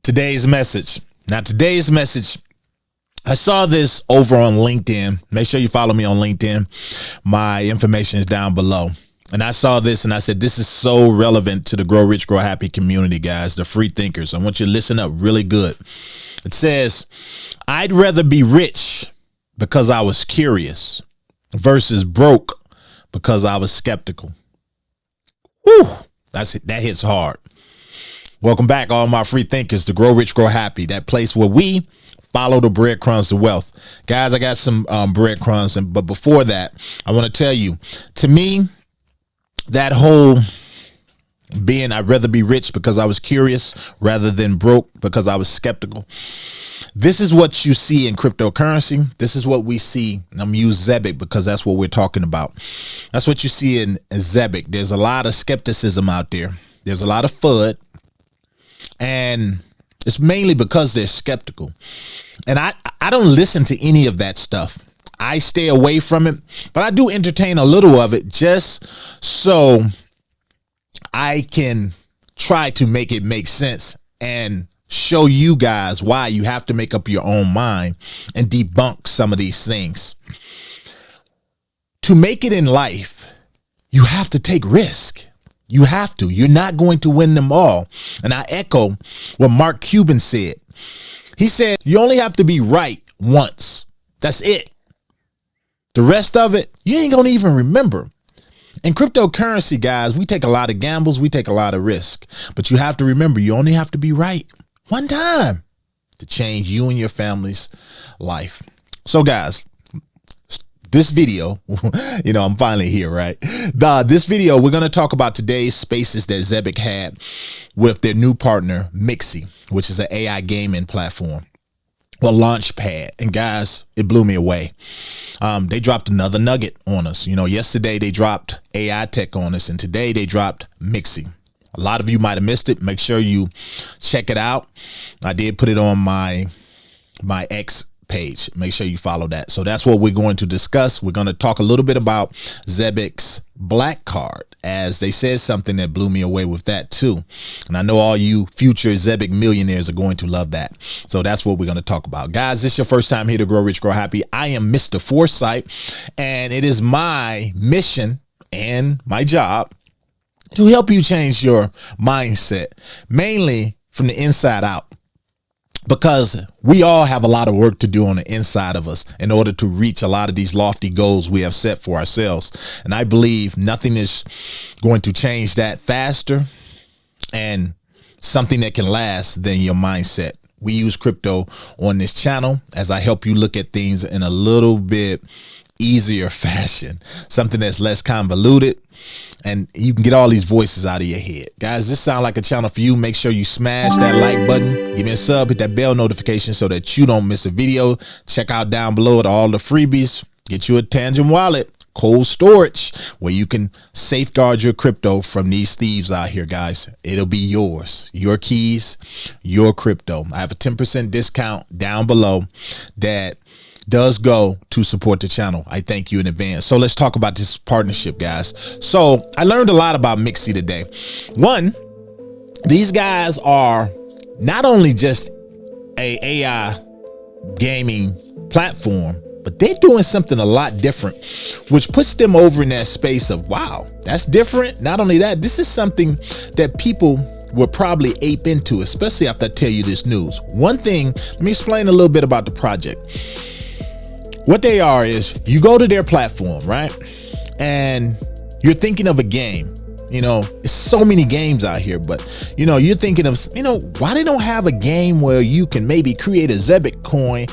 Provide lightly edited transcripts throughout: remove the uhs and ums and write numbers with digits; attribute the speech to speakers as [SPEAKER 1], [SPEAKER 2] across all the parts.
[SPEAKER 1] Today's message. Now, today's message, I saw this over on LinkedIn. Make sure you follow me on LinkedIn. My information is down below. And I saw this and I said, this is so relevant to the Grow Rich, Grow Happy community, guys, the free thinkers. I want you to listen up really good. It says, I'd rather be rich because I was curious versus broke because I was skeptical. Whew, that hits hard. Welcome back, all my free thinkers, to Grow Rich, Grow Happy, that place where we follow the breadcrumbs to wealth. Guys, I got some breadcrumbs, but before that, I want to tell you, to me, that whole being, I'd rather be rich because I was curious rather than broke because I was skeptical. This is what you see in cryptocurrency. This is what we see. I'm going to use Zebec because that's what we're talking about. That's what you see in Zebec. There's a lot of skepticism out there. There's a lot of FUD. And it's mainly because they're skeptical. And I don't listen to any of that stuff. I stay away from it, but I do entertain a little of it just so I can try to make it make sense and show you guys why you have to make up your own mind and debunk some of these things. To make it in life, you have to take risk. You have to. You're not going to win them all. And I echo what Mark Cuban said. He said, you only have to be right once. That's it. The rest of it, you ain't going to even remember. In cryptocurrency, guys, we take a lot of gambles. We take a lot of risk. But you have to remember, you only have to be right one time to change you and your family's life. So, guys, this video, I'm finally here, right? This video, we're going to talk about today's spaces that Zebec had with their new partner, Mixie, which is an AI gaming platform. Well, launch pad. And guys, it blew me away. They dropped another nugget on us. Yesterday they dropped AI tech on us, and today they dropped Mixie. A lot of you might have missed it. Make sure you check it out. I did put it on my X page. Make sure you follow that. So that's what we're going to discuss. We're going to talk a little bit about Zebec's black card, as they said something that blew me away with that too. And I know all you future Zebec millionaires are going to love that. So that's what we're going to talk about. Guys, this is your first time here to Grow Rich, Grow Happy. I am Mr. Foresight, and it is my mission and my job to help you change your mindset, mainly from the inside out. Because we all have a lot of work to do on the inside of us in order to reach a lot of these lofty goals we have set for ourselves. And I believe nothing is going to change that faster and something that can last than your mindset. We use crypto on this channel as I help you look at things in a little bit easier fashion, something that's less convoluted, and you can get all these voices out of your head. Guys, this sounds like a channel for you. Make sure you smash that like button, give me a sub, hit that bell notification so that you don't miss a video. Check out down below at all the freebies. Get you a Tangent wallet, cold storage, where you can safeguard your crypto from these thieves out here, guys. It'll be yours, your keys, your crypto. I have a 10% discount down below that does go to support the channel. I thank you in advance. So let's talk about this partnership, guys. So I learned a lot about Mixie today. One, these guys are not only just a AI gaming platform, but they're doing something a lot different, which puts them over in that space of, wow, that's different. Not only that, this is something that people will probably ape into, especially after I tell you this news. One thing, let me explain a little bit about the project. What they are is, you go to their platform, right? And you're thinking of a game. It's so many games out here, but you're thinking of, why they don't have a game where you can maybe create a Zebec coin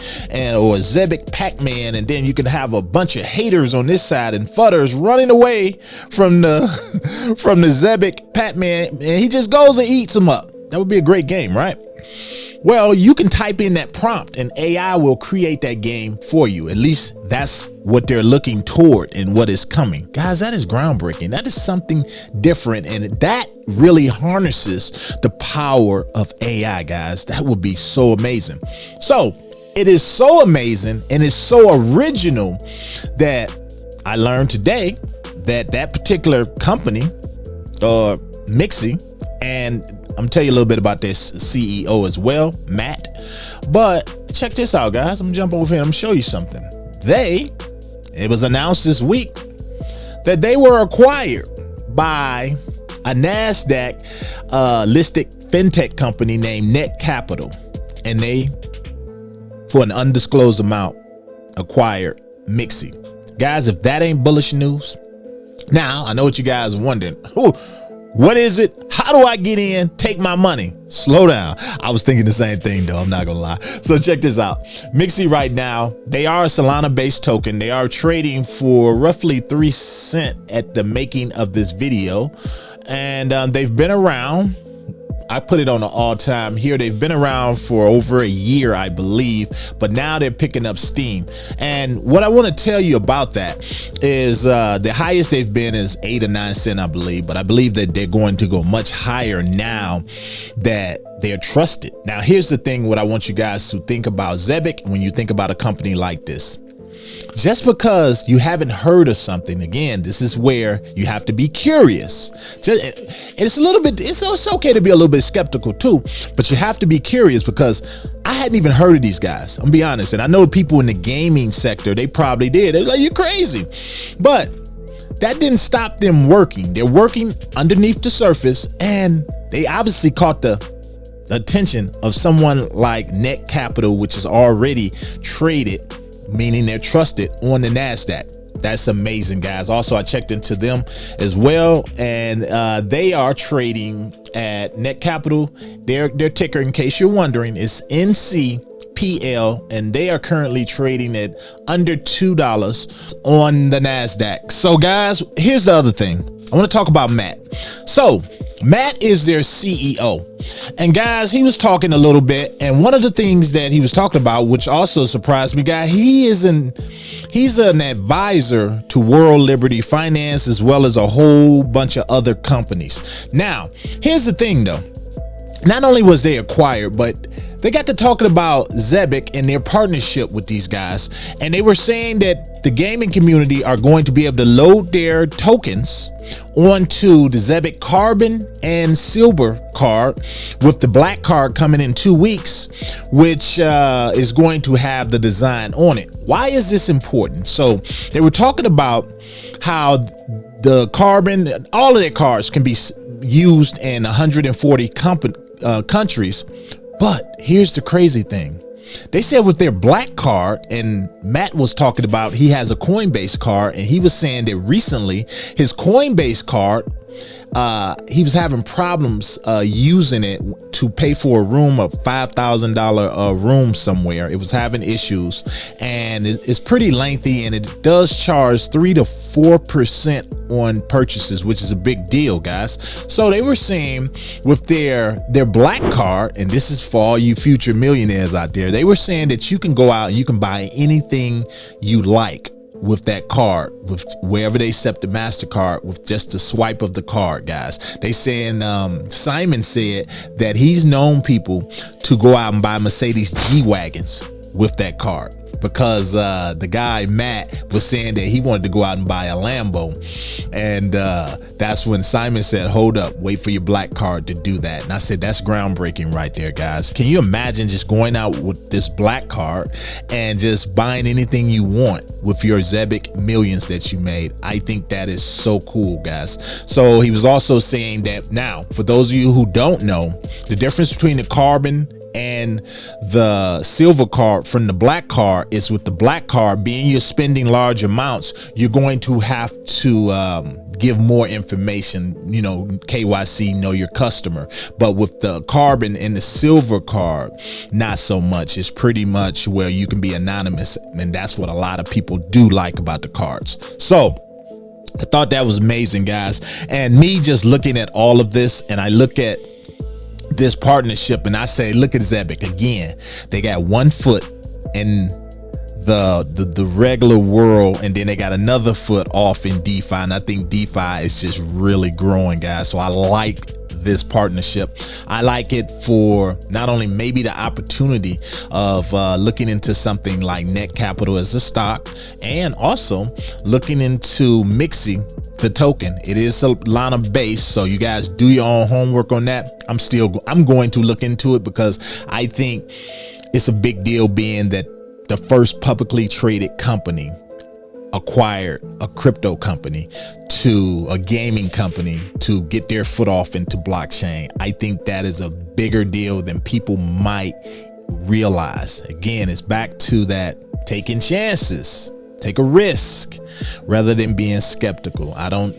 [SPEAKER 1] or a Zebec Pac-Man, and then you can have a bunch of haters on this side and fudders running away from the Zebec Pac-Man, and he just goes and eats them up. That would be a great game, right? Well, you can type in that prompt and AI will create that game for you. At least that's what they're looking toward and what is coming. Guys, that is groundbreaking. That is something different. And that really harnesses the power of AI, guys. That would be so amazing. So it is so amazing and it's so original that I learned today that that particular company, Mixie, and I'm tell you a little bit about this CEO as well, Matt. But check this out, guys. I'm gonna jump over here and I'm gonna show you something. It was announced this week that they were acquired by a NASDAQ listed fintech company named Net Capital, and they, for an undisclosed amount, acquired Mixie. Guys, if that ain't bullish news. Now, I know what you guys are wondering. What is it? How do I get in? Take my money. Slow down. I was thinking the same thing, though. I'm not going to lie. So check this out. Mixie right now, they are a Solana-based token. They are trading for roughly 3 cents at the making of this video. And they've been around. I put it on the all-time here. They've been around for over a year, I believe, but now they're picking up steam. And what I want to tell you about that is the highest they've been is 8 or 9 cents, I believe, but I believe that they're going to go much higher now that they're trusted. Now, here's the thing, what I want you guys to think about Zebec when you think about a company like this. Just because you haven't heard of something, again, this is where you have to be curious. It's okay to be a little bit skeptical too, but you have to be curious, because I hadn't even heard of these guys. I'm gonna be honest. And I know people in the gaming sector, they probably did. They're like, you're crazy. But that didn't stop them working. They're working underneath the surface, and they obviously caught the attention of someone like Net Capital, which is already traded, meaning they're trusted on the NASDAQ. That's amazing, guys. Also, I checked into them as well, and they are trading at Net Capital. Their ticker, in case you're wondering, is NCPL, and they are currently trading at under $2 on the NASDAQ. So, guys, here's the other thing. I want to talk about Matt. So, Matt is their CEO. And guys, he was talking a little bit, and one of the things that he was talking about, which also surprised me, guy, he's an advisor to World Liberty Finance, as well as a whole bunch of other companies. Now, here's the thing though. Not only was they acquired, but they got to talking about Zebec and their partnership with these guys. And they were saying that the gaming community are going to be able to load their tokens onto the Zebec Carbon and Silver card, with the black card coming in 2 weeks, which is going to have the design on it. Why is this important? So they were talking about how the Carbon, all of their cards can be used in 140 countries. But here's the crazy thing. They said with their black card, and Matt was talking about, he has a Coinbase card, and he was saying that recently his Coinbase card, he was having problems using it to pay for a room, a $5,000 room somewhere. It was having issues, and it's pretty lengthy, and it does charge 3 to 4% on purchases, which is a big deal, guys. So they were saying with their black card, and this is for all you future millionaires out there, they were saying that you can go out and you can buy anything you like with that card, with wherever they accept the MasterCard, with just a swipe of the card, guys. They saying Simon said that he's known people to go out and buy Mercedes G-Wagons with that card, because the guy Matt was saying that he wanted to go out and buy a Lambo, and that's when Simon said, hold up, wait for your black card to do that. And I said, that's groundbreaking right there, guys. Can you imagine just going out with this black card and just buying anything you want with your Zebec millions that you made? I think that is so cool, guys. So he was also saying that, now for those of you who don't know, the difference between the Carbon and the silver card from the black card is, with the black card, being you're spending large amounts, you're going to have to give more information, you know, KYC, know your customer. But with the Carbon and the silver card, not so much. It's pretty much where you can be anonymous, and that's what a lot of people do like about the cards. So I thought that was amazing, guys. And me just looking at all of this, and I look at this partnership, and I say, look at Zebec again. They got 1 foot in the regular world, and then they got another foot off in DeFi, and I think DeFi is just really growing, guys. So I like this partnership. I like it for not only maybe the opportunity of looking into something like Net Capital as a stock, and also looking into Mixie, the token. It is Solana based, so you guys do your own homework on that. I'm going to look into it because I think it's a big deal, being that the first publicly traded company acquired a crypto company to a gaming company to get their foot off into blockchain. I think that is a bigger deal than people might realize. Again, it's back to that taking chances, take a risk rather than being skeptical. I don't,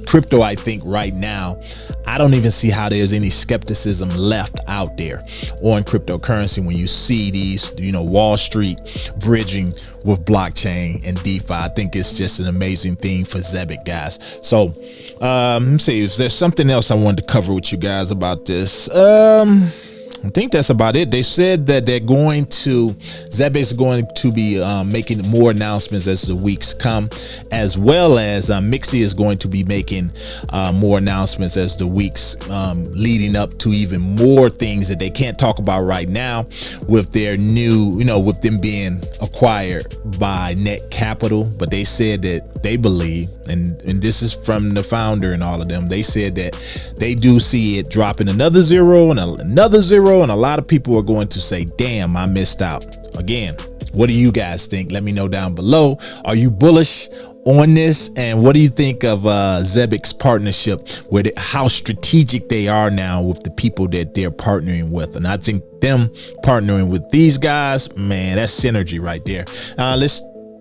[SPEAKER 1] crypto, I think right now, I don't even see how there's any skepticism left out there on cryptocurrency when you see these, Wall Street bridging with blockchain and DeFi. I think it's just an amazing thing for Zebec, guys. So let me see if there's something else I wanted to cover with you guys about this. I think that's about it. They said that Zebec is going to be making more announcements as the weeks come, as well as Mixie is going to be making more announcements as the weeks leading up to even more things that they can't talk about right now with their new, with them being acquired by Net Capital. But they said that they believe, and this is from the founder and all of them, they said that they do see it dropping another zero and another zero. And a lot of people are going to say, damn, I missed out. Again, what do you guys think? Let me know down below. Are you bullish on this? And what do you think of Zebec's partnership, with how strategic they are now with the people that they're partnering with? And I think them partnering with these guys, man, that's synergy right there.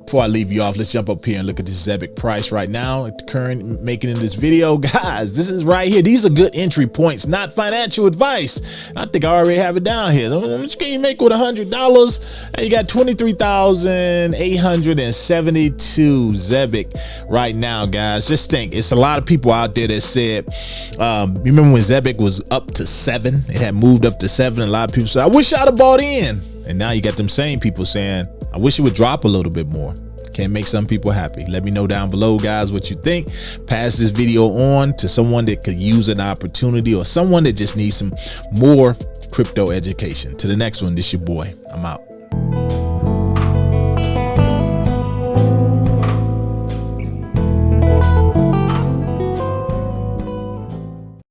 [SPEAKER 1] Before I leave you off, let's jump up here and look at this Zebec price right now at the current making in this video. Guys, this is right here. These are good entry points, not financial advice. I think I already have it down here. How much can you make with $100? You got 23,872 Zebec right now, guys. Just think, it's a lot of people out there that said, remember when Zebec was up to 7? It had moved up to 7. A lot of people said, I wish I'd have bought in. And now you got them same people saying, I wish it would drop a little bit more. Can make some people happy. Let me know down below, guys, what you think. Pass this video on to someone that could use an opportunity, or someone that just needs some more crypto education. To the next one, this your boy. I'm out.